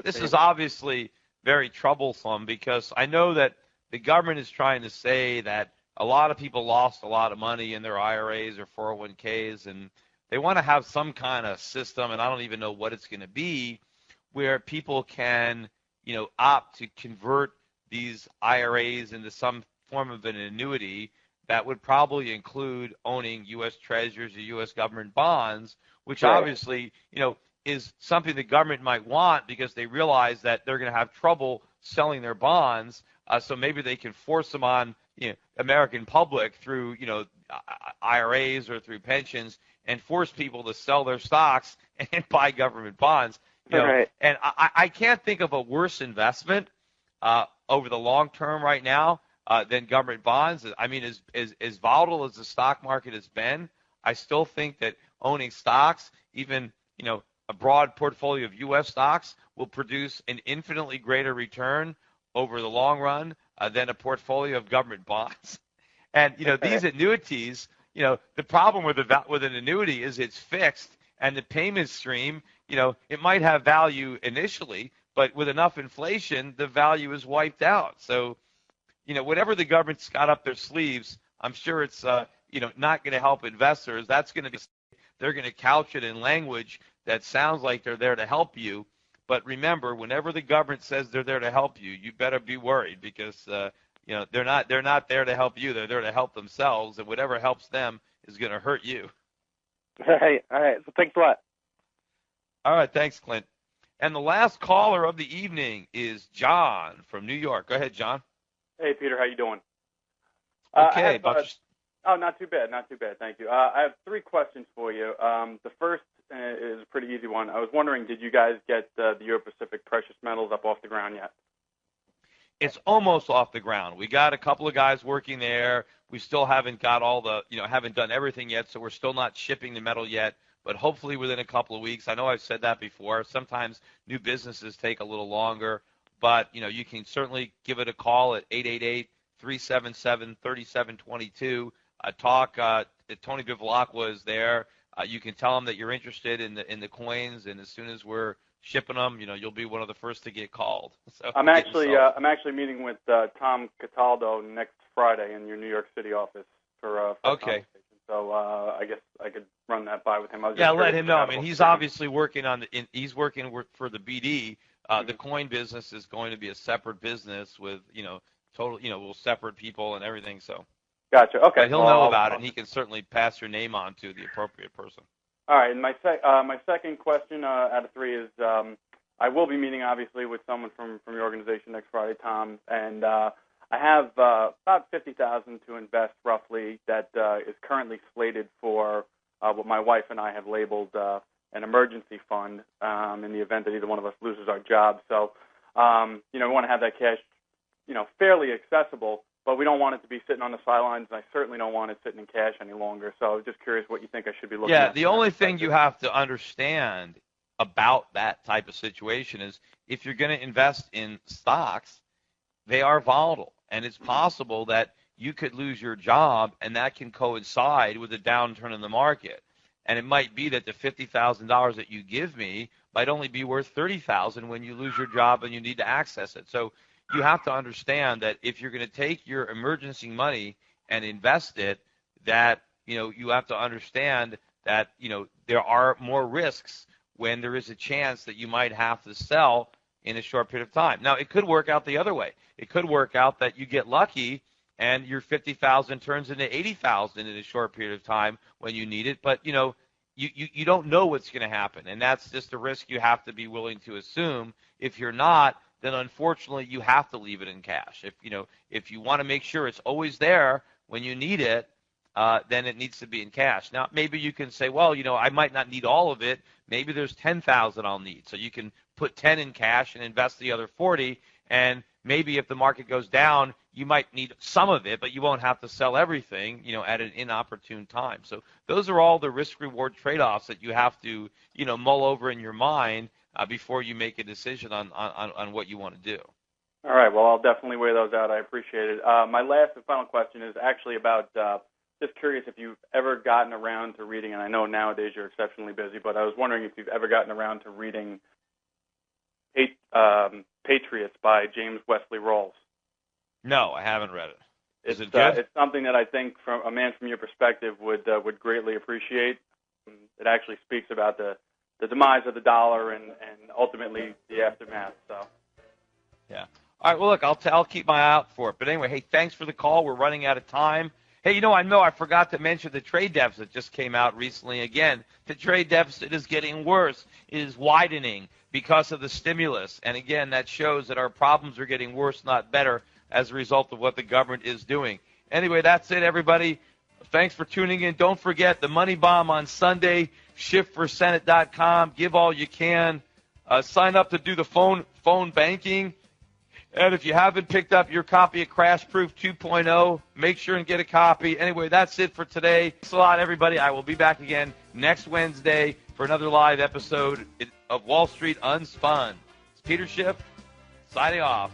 This is obviously very troublesome because I know that the government is trying to say that a lot of people lost a lot of money in their IRAs or 401ks, and they want to have some kind of system, and I don't even know what it's going to be, where people can, opt to convert these IRAs into some form of an annuity that would probably include owning U.S. Treasuries or U.S. government bonds, which obviously, is something the government might want because they realize that they're going to have trouble selling their bonds, so maybe they can force them on American public through, IRAs or through pensions and force people to sell their stocks and buy government bonds. And I can't think of a worse investment over the long term right now than government bonds. As volatile as the stock market has been, I still think that owning stocks, even, a broad portfolio of U.S. stocks, will produce an infinitely greater return over the long run than a portfolio of government bonds. And, these annuities, the problem with an annuity is it's fixed, and the payment stream, it might have value initially, but with enough inflation, the value is wiped out. So, whatever the government's got up their sleeves, I'm sure it's, not going to help investors. That's going to be, they're going to couch it in language that sounds like they're there to help you. But remember, whenever the government says they're there to help you, you better be worried because they're not there to help you. They're there to help themselves, and whatever helps them is going to hurt you. All right. So thanks a lot. All right, thanks, Clint. And the last caller of the evening is John from New York. Go ahead, John. Hey, Peter, how you doing? Okay. Not too bad, thank you. I have 3 questions for you. The first is a pretty easy one. I was wondering, did you guys get the Euro Pacific precious metals up off the ground yet? It's almost off the ground. We got a couple of guys working there. We still haven't got all the, haven't done everything yet, so we're still not shipping the metal yet. But hopefully within a couple of weeks. I know I've said that before. Sometimes new businesses take a little longer, but you can certainly give it a call at 888-377-3722. Tony Bivolacqua is there. You can tell them that you're interested in the coins, and as soon as we're shipping them, you'll be one of the first to get called. So I'm actually meeting with Tom Cataldo next Friday in your New York City office for okay. So I guess I could run that by with him. Let him know. I mean, he's obviously working on he's working for the BD. The coin business is going to be a separate business with we'll separate people and everything. So. Gotcha. Okay. But he'll know about it, and he can certainly pass your name on to the appropriate person. All right. And my second question out of 3 is I will be meeting obviously with someone from your organization next Friday, Tom, and I have about $50,000 to invest roughly that is currently slated for what my wife and I have labeled an emergency fund in the event that either one of us loses our job. So, we want to have that cash, fairly accessible, but we don't want it to be sitting on the sidelines, and I certainly don't want it sitting in cash any longer. So I was just curious what you think I should be looking at. Yeah, the only thing you have to understand about that type of situation is if you're going to invest in stocks, they are volatile. And it's possible that you could lose your job, and that can coincide with a downturn in the market. And it might be that the $50,000 that you give me might only be worth $30,000 when you lose your job and you need to access it. So you have to understand that if you're going to take your emergency money and invest it, that you have to understand that there are more risks when there is a chance that you might have to sell in a short period of time. Now, it could work out the other way. It could work out that you get lucky and your $50,000 turns into $80,000 in a short period of time when you need it. But, you don't know what's going to happen, and that's just a risk you have to be willing to assume. If you're not, then unfortunately you have to leave it in cash. If you want to make sure it's always there when you need it, then it needs to be in cash. Now, maybe you can say, well, I might not need all of it. Maybe there's $10,000 I'll need. So you can put 10 in cash and invest the other 40, and maybe if the market goes down, you might need some of it, but you won't have to sell everything, at an inopportune time. So those are all the risk-reward trade-offs that you have to, mull over in your mind before you make a decision on what you want to do. All right. Well, I'll definitely weigh those out. I appreciate it. My last and final question is actually about just curious if you've ever gotten around to reading, and I know nowadays you're exceptionally busy, but I was wondering if you've ever gotten around to reading Patriots by James Wesley Rawls. No, I haven't read it. Is it good? It's something that I think from a man from your perspective would greatly appreciate. It actually speaks about the demise of the dollar and ultimately the aftermath. So. Yeah. All right. Well, look, I'll keep my eye out for it. But anyway, hey, thanks for the call. We're running out of time. Hey, I forgot to mention the trade deficit just came out recently. Again, the trade deficit is getting worse. It is widening because of the stimulus. And again, that shows that our problems are getting worse, not better, as a result of what the government is doing. Anyway, that's it, everybody. Thanks for tuning in. Don't forget the Money Bomb on Sunday, shiftforsenate.com. Give all you can. Sign up to do the phone banking. And if you haven't picked up your copy of Crash Proof 2.0, make sure and get a copy. Anyway, that's it for today. Thanks a lot, everybody. I will be back again next Wednesday for another live episode of Wall Street Unspun. It's Peter Schiff signing off.